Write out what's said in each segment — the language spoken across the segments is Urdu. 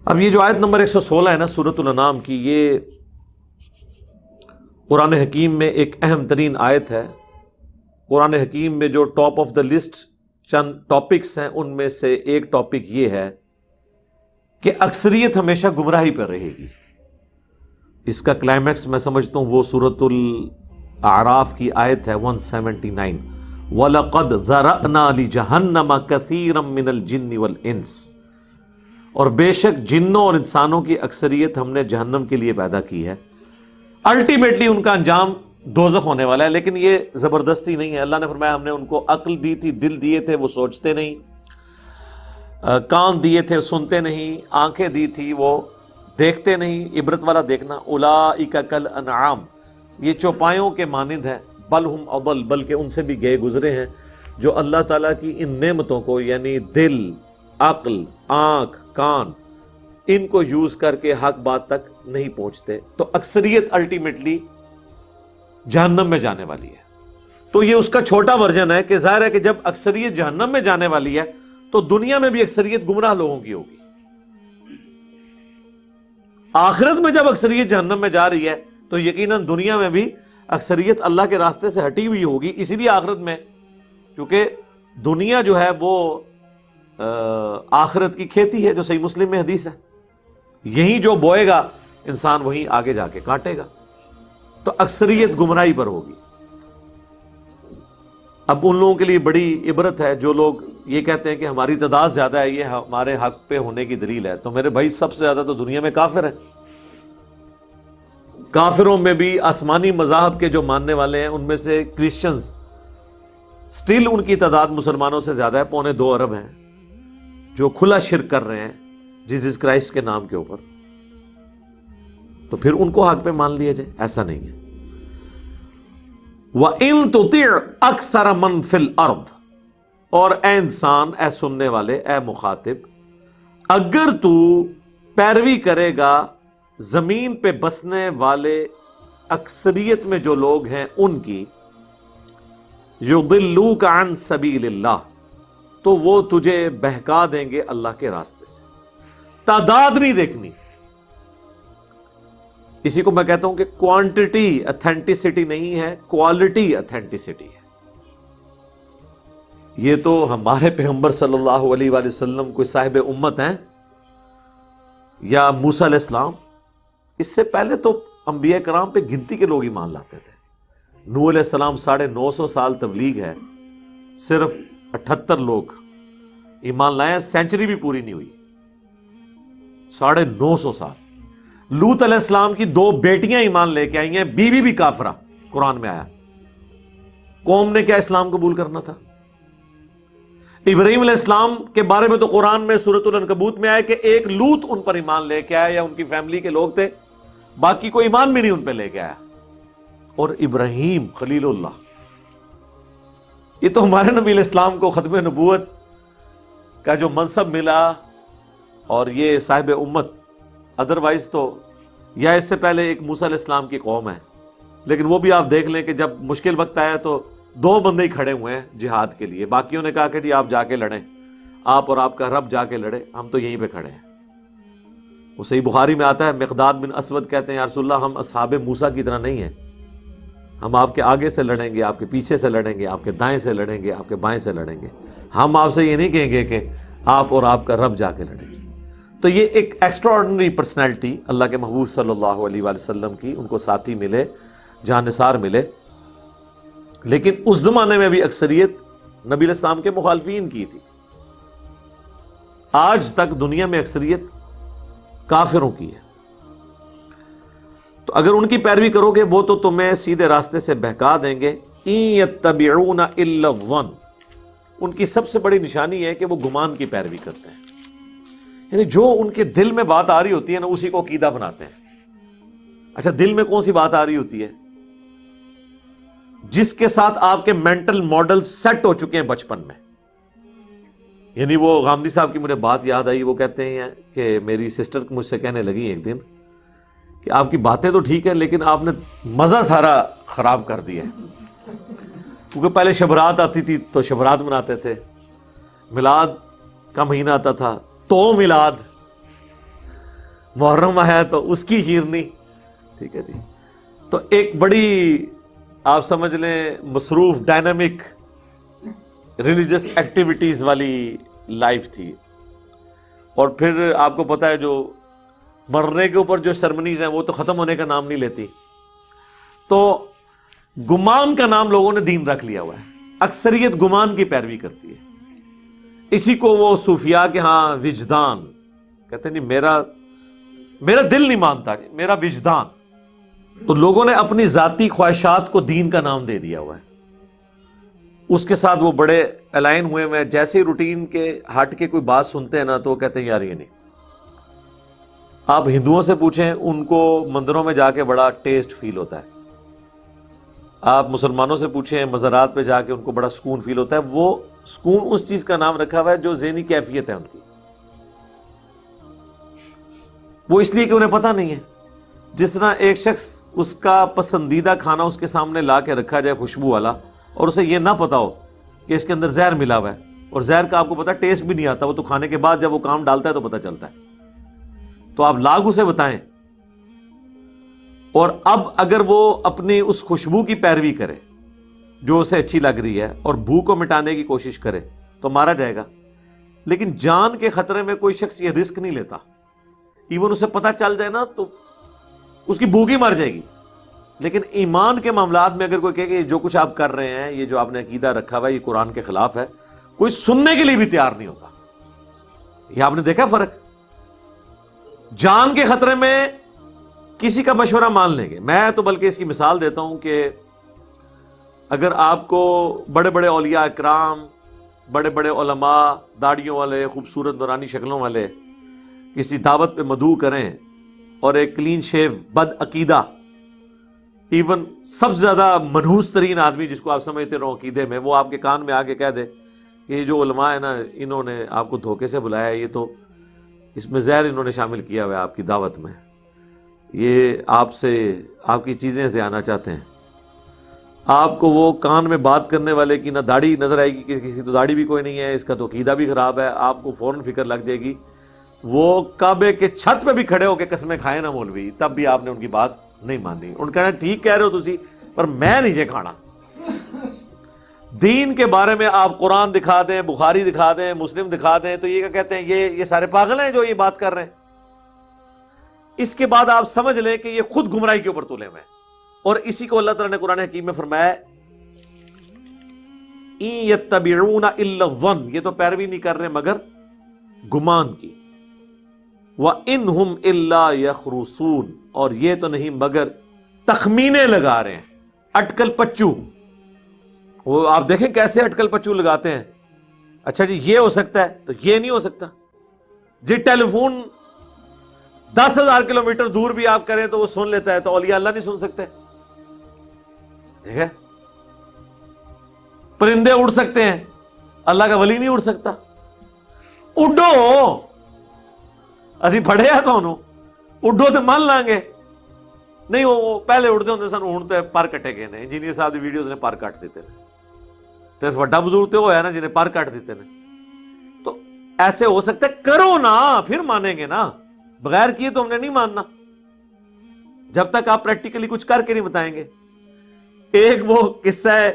اب یہ جو آیت نمبر 116 ہے نا سورۃ الانعام کی، یہ قرآن حکیم میں ایک اہم ترین آیت ہے۔ قرآن حکیم میں جو ٹاپ آف دا لسٹ چند ٹاپکس ہیں ان میں سے ایک ٹاپک یہ ہے کہ اکثریت ہمیشہ گمراہی پر رہے گی۔ اس کا کلائمیکس میں سمجھتا ہوں وہ سورۃ الاعراف کی آیت ہے 179، وَلَقَدْ ذَرَأْنَا لِجَهَنَّمَ كَثِيرًا مِّنَ الْجِنِّ وَالْإِنسِ، اور بے شک جنوں اور انسانوں کی اکثریت ہم نے جہنم کے لیے پیدا کی ہے۔ الٹیمیٹلی ان کا انجام دوزخ ہونے والا ہے، لیکن یہ زبردستی نہیں ہے۔ اللہ نے فرمایا ہم نے ان کو عقل دی تھی، دل دیے تھے وہ سوچتے نہیں، کان دیے تھے سنتے نہیں، آنکھیں دی تھی وہ دیکھتے نہیں، عبرت والا دیکھنا۔ اولئک کالانعام، یہ چوپایوں کے مانند ہے، بل ہم اضل، بلکہ ان سے بھی گئے گزرے ہیں، جو اللہ تعالیٰ کی ان نعمتوں کو یعنی دل، عقل، آنکھ، کان، ان کو یوز کر کے حق بات تک نہیں پہنچتے۔ تو اکثریت الٹیمیٹلی جہنم میں جانے والی ہے۔ تو یہ اس کا چھوٹا ورژن ہے کہ ظاہر ہے کہ جب اکثریت جہنم میں جانے والی ہے تو دنیا میں بھی اکثریت گمراہ لوگوں کی ہوگی۔ آخرت میں جب اکثریت جہنم میں جا رہی ہے تو یقیناً دنیا میں بھی اکثریت اللہ کے راستے سے ہٹی ہوئی ہوگی۔ اسی لیے آخرت میں، کیونکہ دنیا جو ہے وہ آخرت کی کھیتی ہے، جو صحیح مسلم میں حدیث ہے، یہیں جو بوئے گا انسان وہیں آگے جا کے کاٹے گا۔ تو اکثریت گمراہی پر ہوگی۔ اب ان لوگوں کے لیے بڑی عبرت ہے جو لوگ یہ کہتے ہیں کہ ہماری تعداد زیادہ ہے، یہ ہمارے حق پہ ہونے کی دلیل ہے۔ تو میرے بھائی سب سے زیادہ تو دنیا میں کافر ہیں۔ کافروں میں بھی آسمانی مذاہب کے جو ماننے والے ہیں ان میں سے کرسچنز سٹل ان کی تعداد مسلمانوں سے زیادہ ہے، 2.25 ارب ہیں جو کھلا شرک کر رہے ہیں جیسس کرائسٹ کے نام کے اوپر۔ تو پھر ان کو حق پہ مان لیا جائے، ایسا نہیں ہے۔ وَإِن تُطِعْ أَكْثَرَ مَنْ فِي الْأَرْضِ، اور اے انسان، اے سننے والے، اے مخاطب، اگر تو پیروی کرے گا زمین پہ بسنے والے اکثریت میں جو لوگ ہیں ان کی، يُضِلُّوكَ عَن سَبِيلِ اللَّهِ، تو وہ تجھے بہکا دیں گے اللہ کے راستے سے۔ تعداد نہیں دیکھنی، اسی کو میں کہتا ہوں کہ کوانٹٹی اتھینٹسٹی نہیں ہے، کوالٹی اتھینٹسٹی ہے۔ یہ تو ہمارے پیغمبر صلی اللہ علیہ وآلہ وسلم کوئی صاحب امت ہیں یا موسیٰ علیہ السلام؟ اس سے پہلے تو انبیاء کرام پہ گنتی کے لوگ ایمان لاتے تھے۔ نوح علیہ السلام 950 سال تبلیغ ہے، صرف 78 لوگ ایمان لائے ہیں، سینچری بھی پوری نہیں ہوئی، 950 سال۔ لوط علیہ السلام کی 2 بیٹیاں ایمان لے کے آئی ہیں، بیوی بھی کافرہ، قرآن میں آیا۔ قوم نے کیا اسلام قبول کرنا تھا؟ ابراہیم علیہ السلام کے بارے میں تو قرآن میں سورۃ العنکبوت میں آیا کہ ایک لوط ان پر ایمان لے کے آیا، یا ان کی فیملی کے لوگ تھے، باقی کوئی ایمان بھی نہیں ان پہ لے کے آیا۔ اور ابراہیم خلیل اللہ، یہ تو ہمارے نبی علیہ السلام کو ختم نبوت کا جو منصب ملا اور یہ صاحب امت، ادروائز تو یا اس سے پہلے ایک موسیٰ علیہ السلام کی قوم ہے، لیکن وہ بھی آپ دیکھ لیں کہ جب مشکل وقت آیا تو 2 بندے ہی کھڑے ہوئے ہیں جہاد کے لیے، باقیوں نے کہا کہ جی آپ جا کے لڑیں، آپ اور آپ کا رب جا کے لڑے، ہم تو یہیں پہ کھڑے ہیں۔ وہ صحیح بخاری میں آتا ہے، مقداد بن اسود کہتے ہیں یا رسول اللہ، ہم اصحاب موسیٰ کی طرح نہیں ہیں، ہم آپ کے آگے سے لڑیں گے، آپ کے پیچھے سے لڑیں گے، آپ کے دائیں سے لڑیں گے، آپ کے بائیں سے لڑیں گے، ہم آپ سے یہ نہیں کہیں گے کہ آپ اور آپ کا رب جا کے لڑیں گے۔ تو یہ ایک ایکسٹراڈنری پرسنالٹی اللہ کے محبوب صلی اللہ علیہ وآلہ وسلم کی، ان کو ساتھی ملے، جانثار ملے۔ لیکن اس زمانے میں بھی اکثریت نبی علیہ السلام کے مخالفین کی تھی۔ آج تک دنیا میں اکثریت کافروں کی ہے۔ تو اگر ان کی پیروی کرو گے وہ تو تمہیں سیدھے راستے سے بہکا دیں گے۔ إِن يَتَّبِعُونَ إِلَّا الظَّنَّ، ان کی سب سے بڑی نشانی ہے کہ وہ گمان کی پیروی کرتے ہیں، یعنی جو ان کے دل میں بات آ رہی ہوتی ہے نا اسی کو عقیدہ بناتے ہیں۔ اچھا دل میں کون سی بات آ رہی ہوتی ہے؟ جس کے ساتھ آپ کے مینٹل ماڈل سیٹ ہو چکے ہیں بچپن میں۔ یعنی وہ غامدی صاحب کی مجھے بات یاد آئی، وہ کہتے ہیں کہ میری سسٹر مجھ سے کہنے لگی ایک دن کہ آپ کی باتیں تو ٹھیک ہے لیکن آپ نے مزہ سارا خراب کر دیا ہے، کیونکہ پہلے شبرات آتی تھی تو شبرات مناتے تھے، میلاد کا مہینہ آتا تھا تو میلاد، محرم آیا تو اس کی شیرنی. ٹھیک ہے جی. تو ایک بڑی آپ سمجھ لیں مصروف ڈائنامک ریلیجس ایکٹیویٹیز والی لائف تھی. اور پھر آپ کو پتا ہے جو مرنے کے اوپر جو سرمنیز ہیں وہ تو ختم ہونے کا نام نہیں لیتی. تو گمان کا نام لوگوں نے دین رکھ لیا ہوا ہے. اکثریت گمان کی پیروی کرتی ہے. اسی کو وہ صوفیاء کے ہاں وجدان کہتے ہیں. نہیں میرا دل نہیں مانتا, میرا وجدان. تو لوگوں نے اپنی ذاتی خواہشات کو دین کا نام دے دیا ہوا ہے. اس کے ساتھ وہ بڑے الائن ہوئے ہیں. جیسے ہی روٹین کے ہٹ کے کوئی بات سنتے ہیں نا تو وہ کہتے ہیں یار یہ نہیں. آپ ہندوؤں سے پوچھیں, ان کو مندروں میں جا کے بڑا ٹیسٹ فیل ہوتا ہے. آپ مسلمانوں سے پوچھیں مزارات پہ جا کے ان کو بڑا سکون فیل ہوتا ہے. وہ سکون اس چیز کا نام رکھا ہوا ہے جو ذہنی کیفیت ہے ان کی. وہ اس لیے کہ انہیں پتہ نہیں ہے. جس طرح ایک شخص اس کا پسندیدہ کھانا اس کے سامنے لا کے رکھا جائے خوشبو والا, اور اسے یہ نہ پتا ہو کہ اس کے اندر زہر ملا ہوا ہے, اور زہر کا آپ کو پتا ٹیسٹ بھی نہیں آتا, وہ تو کھانے کے بعد جب وہ کام ڈالتا ہے تو پتا چلتا ہے. تو آپ لاگ اسے بتائیں. اور اب اگر وہ اپنی اس خوشبو کی پیروی کرے جو اسے اچھی لگ رہی ہے اور بھوک کو مٹانے کی کوشش کرے تو مارا جائے گا. لیکن جان کے خطرے میں کوئی شخص یہ رسک نہیں لیتا. ایون اسے پتا چل جائے نا تو اس کی بھوک ہی مر جائے گی. لیکن ایمان کے معاملات میں اگر کوئی کہے کہ جو کچھ آپ کر رہے ہیں, یہ جو آپ نے عقیدہ رکھا ہوا ہے یہ قرآن کے خلاف ہے, کوئی سننے کے لیے بھی تیار نہیں ہوتا. یہ آپ نے دیکھا فرق. جان کے خطرے میں کسی کا مشورہ مان لیں گے. میں تو بلکہ اس کی مثال دیتا ہوں کہ اگر آپ کو بڑے بڑے اولیاء اکرام, بڑے بڑے علماء, داڑھیوں والے, خوبصورت نورانی شکلوں والے کسی دعوت پہ مدعو کریں, اور ایک کلین شیو بد عقیدہ, ایون سب سے زیادہ منحوس ترین آدمی جس کو آپ سمجھتے رہو عقیدے میں, وہ آپ کے کان میں آ کے کہہ دے کہ یہ جو علماء ہیں نا انہوں نے آپ کو دھوکے سے بلایا ہے, یہ تو اس میں زہر انہوں نے شامل کیا ہوا ہے آپ کی دعوت میں, یہ آپ سے آپ کی چیزیں سے آنا چاہتے ہیں. آپ کو وہ کان میں بات کرنے والے کی نہ داڑھی نظر آئے گی کہ کسی تو داڑھی بھی کوئی نہیں ہے, اس کا تو عقیدہ بھی خراب ہے. آپ کو فوراً فکر لگ جائے گی. وہ کعبے کے چھت پہ بھی کھڑے ہو کے قسمیں کھائے نا مولوی, تب بھی آپ نے ان کی بات نہیں مانی. ان کہنا ٹھیک کہہ رہے ہو تسی, پر میں نہیں یہ کھانا. دین کے بارے میں آپ قرآن دکھا دیں, بخاری دکھا دیں, مسلم دکھا دیں, تو یہ کیا کہتے ہیں یہ سارے پاگل ہیں جو یہ بات کر رہے ہیں. اس کے بعد آپ سمجھ لیں کہ یہ خود گمراہی کے اوپر تلے ہوئے ہیں. اور اسی کو اللہ تعالیٰ نے قرآن حکیم میں فرمایا اِن یتبعون الا الظن, یہ تو پیروی نہیں کر رہے مگر گمان کی. وَإِنْهُمْ إِلَّا يَخْرُصُونَ, اور یہ تو نہیں مگر تخمینے لگا رہے ہیں, اٹکل پچو. وہ آپ دیکھیں کیسے اٹکل پچو لگاتے ہیں. اچھا جی یہ ہو سکتا ہے تو یہ نہیں ہو سکتا جی. ٹیلی فون 10,000 کلومیٹر دور بھی آپ کریں تو وہ سن لیتا ہے, تو اولیاء اللہ نہیں سن سکتے؟ ٹھیک ہے, پرندے اڑ سکتے ہیں, اللہ کا ولی نہیں اڑ سکتا. اڈو اسی پڑھے ہیں تو اڈو تو مان لیں گے. نہیں وہ پہلے اڑتے ہوتے سن, ہوں تو پر کٹے گئے نے. انجینئر صاحب دی ویڈیوز نے پر کٹ دیتے ہیں, تو وڈا بزرگ تو ہوا نا جنہیں پر کٹ دیتے ہیں. تو ایسے ہو سکتا ہے, کرو نا پھر مانیں گے نا. بغیر کیے تو ہم نے نہیں ماننا جب تک آپ پریکٹیکلی کچھ کر کے نہیں بتائیں گے. ایک وہ قصہ ہے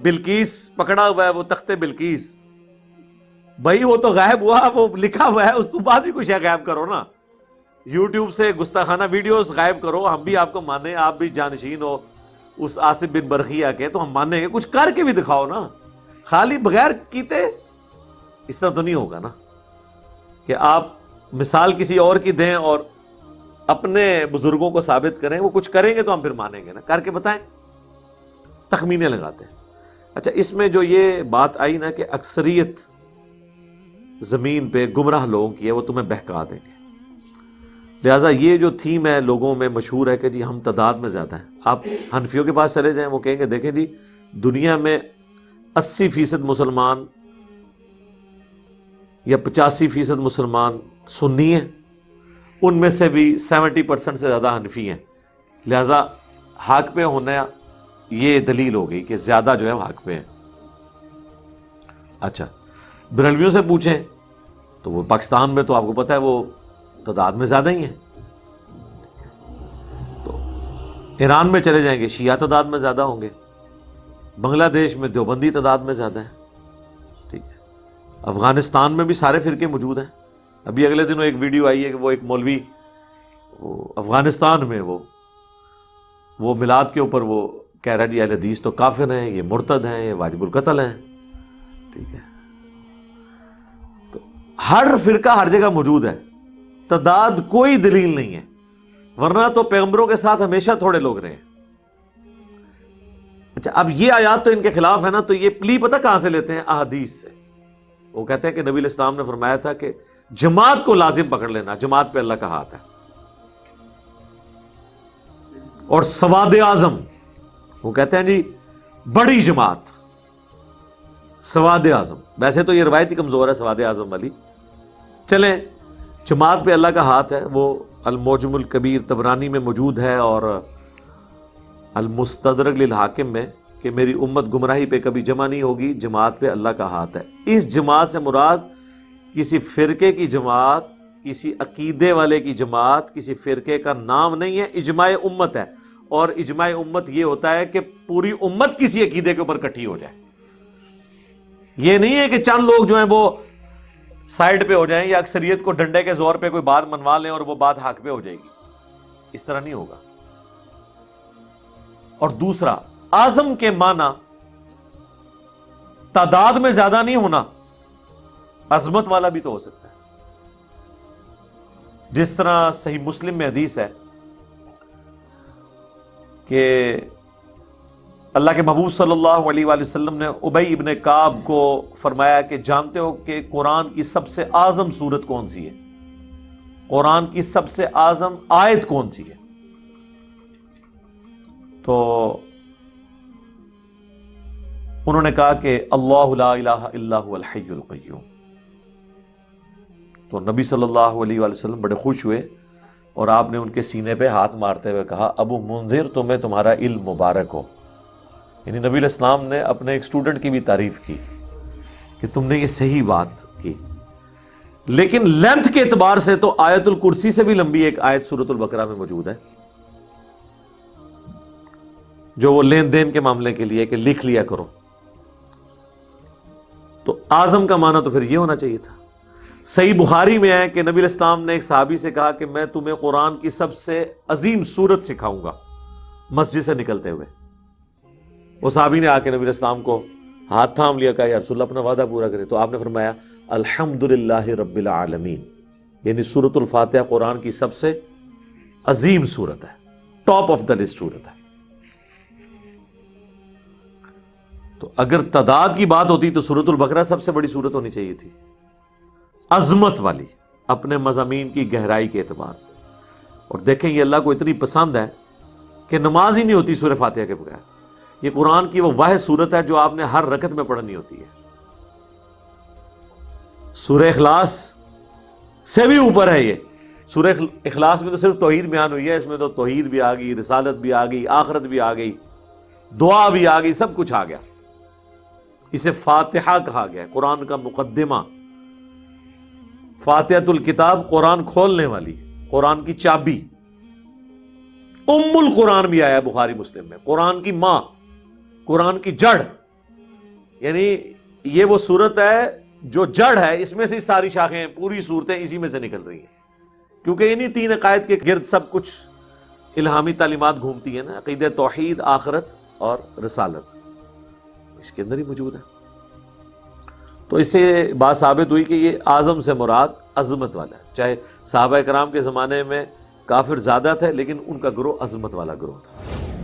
بلقیس پکڑا ہوا ہے, وہ تخت بلقیس. بھائی وہ تو غائب ہوا, وہ لکھا ہوا ہے, اس تو بعد بھی کچھ ہے غائب کرو نا. یوٹیوب سے گستاخانہ ویڈیوز غائب کرو, ہم بھی آپ کو مانیں. آپ بھی جانشین ہو اس آصف بن برخیہ کے, تو ہم مانیں گے. کچھ کر کے بھی دکھاؤ نا. خالی بغیر کیتے اس طرح تو نہیں ہوگا نا کہ آپ مثال کسی اور کی دیں اور اپنے بزرگوں کو ثابت کریں. وہ کچھ کریں گے تو ہم پھر مانیں گے نا. کر کے بتائیں. تخمینے لگاتے ہیں. اچھا اس میں جو یہ بات آئی نا کہ اکثریت زمین پہ گمراہ لوگوں کی ہے, وہ تمہیں بہکا دیں گے. لہٰذا یہ جو تھیم ہے لوگوں میں مشہور ہے کہ جی ہم تعداد میں زیادہ ہیں. آپ حنفیوں کے پاس چلے جائیں, وہ کہیں گے دیکھیں جی دنیا میں 80% مسلمان یا 85% مسلمان سنی ہیں, ان میں سے بھی 70% سے زیادہ حنفی ہیں. لہٰذا حق پہ ہونا یہ دلیل ہو گئی کہ زیادہ جو ہے حق پہ ہیں. اچھا بریلویوں سے پوچھیں تو وہ پاکستان میں تو آپ کو پتہ ہے وہ تعداد میں زیادہ ہی ہیں. تو ایران میں چلے جائیں گے شیعہ تعداد میں زیادہ ہوں گے، بنگلہ دیش میں دیوبندی تعداد میں زیادہ ہے. ٹھیک ہے، افغانستان میں بھی سارے فرقے موجود ہیں. ابھی اگلے دنوں ایک ویڈیو آئی ہے کہ وہ ایک مولوی افغانستان میں وہ میلاد کے اوپر وہ کہہ رہا جی اہل حدیث تو کافر ہیں، یہ مرتد ہیں، یہ واجب القتل ہیں. ٹھیک ہے، تو ہر فرقہ ہر جگہ موجود ہے، تعداد کوئی دلیل نہیں ہے، ورنہ تو پیغمبروں کے ساتھ ہمیشہ تھوڑے لوگ رہے ہیں. اچھا، اب یہ آیات تو ان کے خلاف ہے نا، تو یہ پلی پتہ کہاں سے لیتے ہیں؟ احادیث سے. وہ کہتے ہیں کہ نبی علیہ السلام نے فرمایا تھا کہ جماعت کو لازم پکڑ لینا، جماعت پہ اللہ کا ہاتھ ہے. اور سواد اعظم، وہ کہتے ہیں جی بڑی جماعت سواد اعظم. ویسے تو یہ روایت ہی کمزور ہے سواد اعظم والی. چلیں، جماعت پہ اللہ کا ہاتھ ہے، وہ المعجم الکبیر طبرانی میں موجود ہے اور المستدرک للحاکم میں کہ میری امت گمراہی پہ کبھی جمع نہیں ہوگی، جماعت پہ اللہ کا ہاتھ ہے. اس جماعت سے مراد کسی فرقے کی جماعت، کسی عقیدے والے کی جماعت، کسی فرقے کا نام نہیں ہے، اجماع امت ہے. اور اجماع امت یہ ہوتا ہے کہ پوری امت کسی عقیدے کے اوپر اکٹھی ہو جائے. یہ نہیں ہے کہ چند لوگ جو ہیں وہ سائیڈ پہ ہو جائیں یا اکثریت کو ڈنڈے کے زور پہ کوئی بات منوا لیں اور وہ بات حق پہ ہو جائے گی. اس طرح نہیں ہوگا. اور دوسرا، اعظم کے معنی تعداد میں زیادہ نہیں ہونا، عظمت والا بھی تو ہو سکتا ہے. جس طرح صحیح مسلم میں حدیث ہے کہ اللہ کے محبوب صلی اللہ علیہ وآلہ وسلم نے ابی ابن کعب کو فرمایا کہ جانتے ہو کہ قرآن کی سب سے اعظم سورت کون سی ہے؟ قرآن کی سب سے اعظم آیت کون سی ہے؟ تو انہوں نے کہا کہ اللہ لا الہ الا هو الحی القیوم. تو نبی صلی اللہ علیہ وآلہ وسلم بڑے خوش ہوئے اور آپ نے ان کے سینے پہ ہاتھ مارتے ہوئے کہا ابو منذر تمہیں تمہارا علم مبارک ہو. یعنی نبی علیہ السلام نے اپنے ایک اسٹوڈنٹ کی بھی تعریف کی کہ تم نے یہ صحیح بات کی. لیکن لینتھ کے اعتبار سے تو آیت الکرسی سے بھی لمبی ایک آیت سورۃ البقرہ میں موجود ہے جو وہ لین دین کے معاملے کے لیے کہ لکھ لیا کرو. تو اعظم کا معنی تو پھر یہ ہونا چاہیے تھا. صحیح بخاری میں ہے کہ نبی علیہ السلام نے ایک صحابی سے کہا کہ میں تمہیں قرآن کی سب سے عظیم سورت سکھاؤں گا مسجد سے نکلتے ہوئے. وہ صحابی نے آ کے نبی علیہ السلام کو ہاتھ تھام لیا، کہا یا رسول اللہ اپنا وعدہ پورا کرے. تو آپ نے فرمایا الحمدللہ رب العالمین، یعنی سورۃ الفاتحہ قرآن کی سب سے عظیم سورت ہے، ٹاپ آف دا لسٹ سورت ہے. تو اگر تعداد کی بات ہوتی تو سورۃ البقرہ سب سے بڑی سورت ہونی چاہیے تھی، عظمت والی اپنے مضامین کی گہرائی کے اعتبار سے. اور دیکھیں یہ اللہ کو اتنی پسند ہے کہ نماز ہی نہیں ہوتی سورہ فاتحہ کے بغیر. یہ قرآن کی وہ واحد سورت ہے جو آپ نے ہر رکعت میں پڑھنی ہوتی ہے. سورہ اخلاص سے بھی اوپر ہے. یہ سورہ اخلاص میں تو صرف توحید بیان ہوئی ہے، اس میں تو توحید بھی آ گئی، رسالت بھی آ گئی، آخرت بھی آ گئی، دعا بھی آ گئی، سب کچھ آ گیا. اسے فاتحہ کہا گیا، قرآن کا مقدمہ. فاتحۃ الکتاب قرآن کھولنے والی، قرآن کی چابی. ام القرآن بھی آیا بخاری مسلم میں، قرآن کی ماں، قرآن کی جڑ. یعنی یہ وہ صورت ہے جو جڑ ہے، اس میں سے ساری شاخیں، پوری صورتیں اسی میں سے نکل رہی ہیں. کیونکہ انہی تین عقائد کے گرد سب کچھ الہامی تعلیمات گھومتی ہیں نا، عقیدہ توحید، آخرت اور رسالت اس کے اندر ہی موجود ہے. تو اس سے بات ثابت ہوئی کہ یہ اعظم سے مراد عظمت والا ہے. چاہے صحابہ کرام کے زمانے میں کافر زیادہ تھے لیکن ان کا گروہ عظمت والا گروہ تھا.